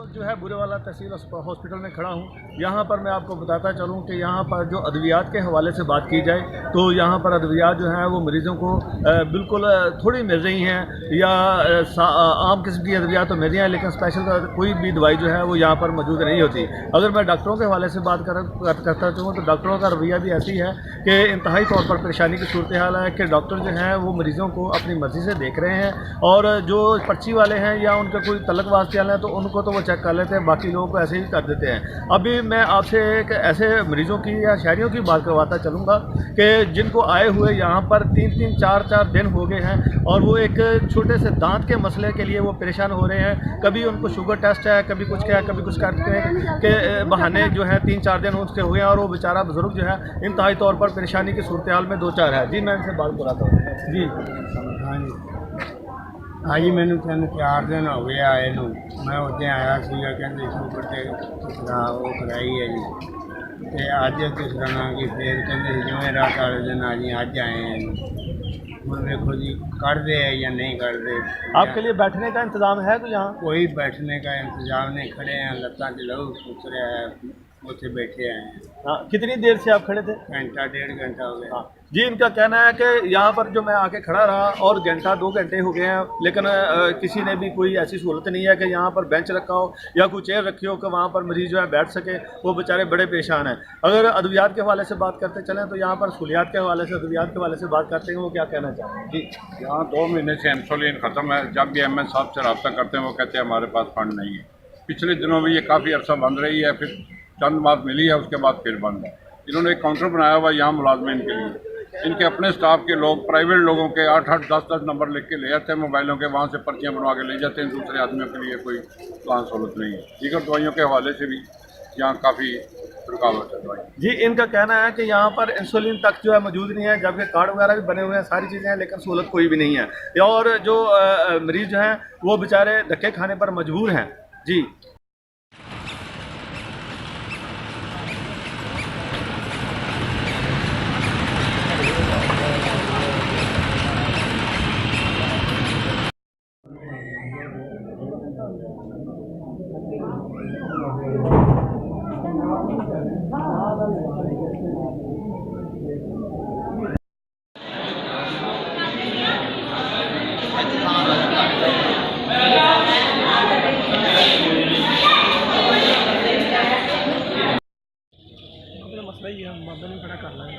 वक्त जो है बुरेवाला तहसील हॉस्पिटल में खड़ा हूँ। यहाँ पर मैं आपको बताता चलूँ कि यहाँ पर जो अद्वियात के हवाले से बात की जाए तो यहाँ पर अद्वियात जो हैं वो मरीज़ों को बिल्कुल थोड़ी मिल रही हैं, या आम किस्म की अद्वियात तो मिल रही हैं, लेकिन स्पेशल कोई भी दवाई जो है वो यहाँ पर मौजूद नहीं होती। अगर मैं डॉक्टरों के हवाले से बात करता चाहूँ तो डॉक्टरों का रवैया भी ऐसी है कि इंतहाई तौर पर परेशानी की सूरत हाल है कि डॉक्टर जो हैं वो मरीज़ों को अपनी मर्ज़ी से देख रहे हैं, और जो पर्ची वाले हैं या उनके कोई तलक वास्ते वाले हैं तो उनको तो वो चेक कर लेते हैं, बाकी लोगों को ऐसे ही कर देते हैं। अभी मैं आपसे एक ऐसे मरीज़ों की या शहरियों की बात करवाता चलूँगा कि जिनको आए हुए यहाँ पर 3-3, 4-4 दिन हो गए हैं, और वो एक छोटे से दांत के मसले के लिए वो परेशान हो रहे हैं। कभी उनको शुगर टेस्ट है, कभी कुछ क्या है, कभी कुछ करते हैं कि बहाने जो है 3-4 दिन उसके हुए हैं, और वो बेचारा बुजुर्ग जो है इंतहाई तौर पर परेशानी की सूरत हाल में 2-4 है। जी मैं इनसे बात कराता हूँ। जी हाँ जी, हाँ जी, मैंने 3-4 दिन हो गए आए नू। मैं उदे आया सीगा, कहते शुगर ते वो कराई है जी, ते अज किस तरह की फिर कहते जुमेरात वाले दिन आ जी, अज आए हैं जी। हम देखो जी कर दे है या नहीं कर दे। आपके लिए बैठने का इंतज़ाम है तो यहाँ कोई बैठने का इंतजाम नहीं, खड़े हैं, लत्ता के लहू सूख रहा है, उसे बैठे हैं। हाँ, कितनी देर से आप खड़े थे? घंटा 1.5 घंटा हो गया। हाँ जी, इनका कहना है कि यहाँ पर जो मैं आके खड़ा रहा और घंटा 2 घंटे हो गए हैं, लेकिन किसी ने भी कोई ऐसी सहूलत नहीं है कि यहाँ पर बेंच रखा हो या कोई चेयर रखी हो कि वहाँ पर मरीज़ जो है बैठ सके। वो बेचारे बड़े परेशान हैं। अगर अद्वियात के हवाले से बात करते चलें तो यहाँ पर सहूलियात के हवाले से, अद्वियात के हवाले से बात करते हैं, वो क्या कहना चाहते हैं? जी, यहाँ 2 महीने से इंसुलिन ख़त्म है। जब भी एम एस साहब से रब्ता करते हैं वो कहते हैं हमारे पास फंड नहीं है। पिछले दिनों में ये काफ़ी अर्सा बंद रही है, फिर चंद माह मिली है, उसके बाद फिर बंद है। इन्होंने एक काउंटर बनाया हुआ यहाँ मुलाजमीन के लिए। इनके अपने स्टाफ के लोग प्राइवेट लोगों के 8-8, 10-10 नंबर लिख के ले जाते हैं मोबाइलों के, वहाँ से पर्चियाँ बनवा के ले जाते हैं। दूसरे आदमियों के लिए कोई प्लान सहूलत नहीं है। दीगर दवाइयों के हवाले से भी यहाँ काफ़ी रुकावट है दवाई। जी, इनका कहना है कि यहाँ पर इंसुलिन तक जो है मौजूद नहीं है, जबकि कार्ड वगैरह भी बने हुए हैं, सारी चीज़ें हैं, लेकिन सहूलत कोई भी नहीं है, और जो मरीज़ जो हैं वो बेचारे धक्के खाने पर मजबूर हैं। जी मसला ही है, हम बंद नहीं खड़ा कर लेंगे।